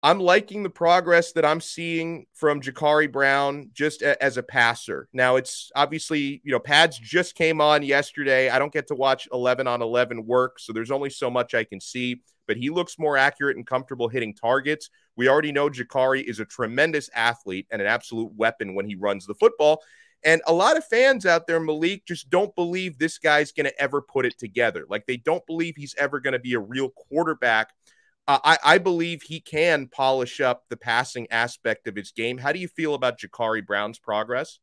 I'm liking the progress that I'm seeing from Jacurri Brown just as a passer. Now, it's obviously, pads just came on yesterday. I don't get to watch 11 on 11 work, so there's only so much I can see, but he looks more accurate and comfortable hitting targets. We already know Jacurri is a tremendous athlete and an absolute weapon when he runs the football. And a lot of fans out there, Malik, just don't believe this guy's going to ever put it together. Like, they don't believe he's ever going to be a real quarterback. I believe he can polish up the passing aspect of his game. How do you feel about Jacurri Brown's progress?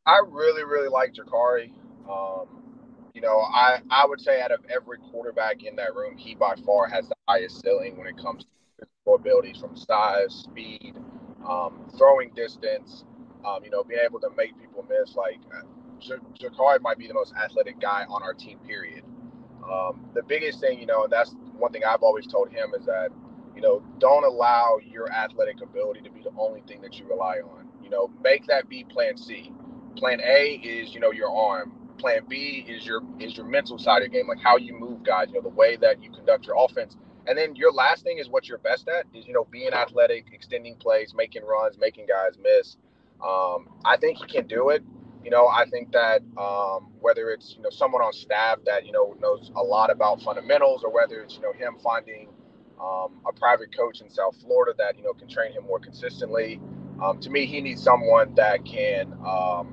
I really, really like Jacurri. I would say out of every quarterback in that room, he by far has the highest ceiling when it comes to physical abilities from size, speed, throwing distance, being able to make people miss. Like, Jacurri might be the most athletic guy on our team, period. The biggest thing, and that's one thing I've always told him is that, don't allow your athletic ability to be the only thing that you rely on. Make that be plan C. Plan A is, your arm. Plan B is your mental side of the game, like how you move guys, the way that you conduct your offense. And then your last thing is what you're best at is, being athletic, extending plays, making runs, making guys miss. I think he can do it. I think that whether it's someone on staff that knows a lot about fundamentals, or whether it's him finding a private coach in South Florida that can train him more consistently. To me, he needs someone that can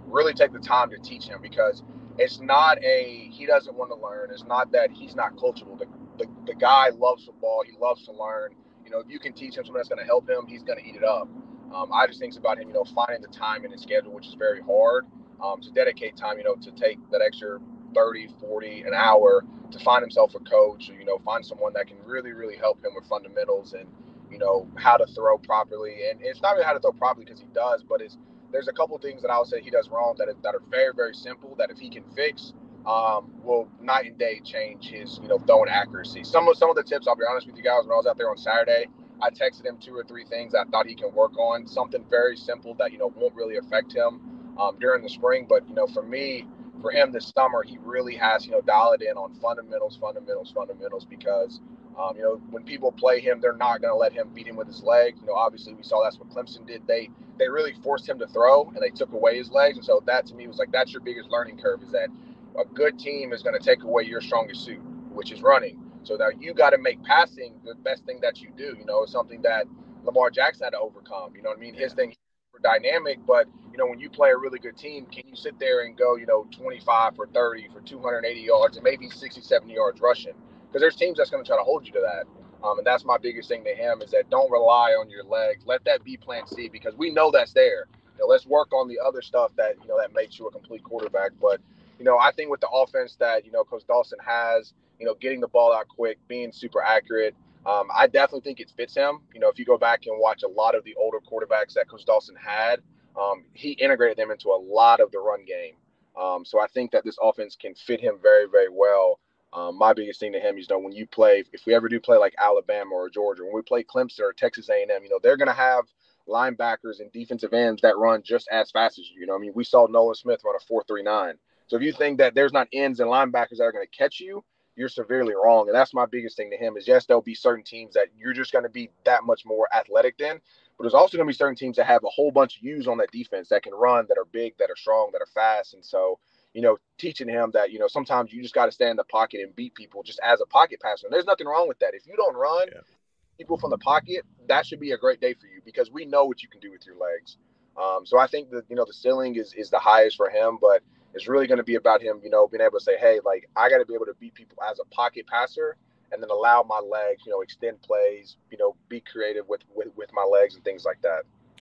really take the time to teach him, because it's not he doesn't want to learn. It's not that he's not coachable. The guy loves football. He loves to learn. If you can teach him something that's going to help him, he's going to eat it up. I just think about him, finding the time in his schedule, which is very hard, to dedicate time, to take that extra 30, 40, an hour to find himself a coach, or, find someone that can really, really help him with fundamentals and, how to throw properly. And it's not really how to throw properly because he does, but there's a couple things that I would say he does wrong that are very, very simple that if he can fix, will night and day change his, throwing accuracy. Some of the tips, I'll be honest with you guys, when I was out there on Saturday, I texted him 2 or 3 things I thought he can work on. Something very simple that won't really affect him during the spring. But for him this summer, he really has dialed in on fundamentals. Because when people play him, they're not going to let him beat him with his legs. Obviously we saw that's what Clemson did. They really forced him to throw, and they took away his legs. And so that to me was like, that's your biggest learning curve, is that a good team is going to take away your strongest suit, which is running. So now you got to make passing the best thing that you do. It's something that Lamar Jackson had to overcome. You know what I mean? His thing for dynamic, but when you play a really good team, can you sit there and go 25 for 30 for 280 yards and maybe 60, 70 yards rushing? Because there's teams that's going to try to hold you to that. And that's my biggest thing to him, is that don't rely on your legs. Let that be plan C, because we know that's there. Let's work on the other stuff that that makes you a complete quarterback. But I think with the offense that Coach Dawson has, getting the ball out quick, being super accurate, I definitely think it fits him. If you go back and watch a lot of the older quarterbacks that Coach Dawson had, he integrated them into a lot of the run game. So I think that this offense can fit him very, very well. My biggest thing to him is, when you play, if we ever do play like Alabama or Georgia, when we play Clemson or Texas A&M, they're going to have linebackers and defensive ends that run just as fast as you. We saw Nolan Smith run a 4.39. So if you think that there's not ends and linebackers that are going to catch you, you're severely wrong. And that's my biggest thing to him, is yes, there'll be certain teams that you're just going to be that much more athletic than, but there's also going to be certain teams that have a whole bunch of U's on that defense that can run, that are big, that are strong, that are fast. And so, teaching him that, sometimes you just got to stay in the pocket and beat people just as a pocket passer. And there's nothing wrong with that. If you don't run people from the pocket, that should be a great day for you, because we know what you can do with your legs. So I think that, the ceiling is the highest for him, but it's really going to be about him, being able to say, hey, like, I got to be able to beat people as a pocket passer, and then allow my legs, extend plays, be creative with my legs and things like that.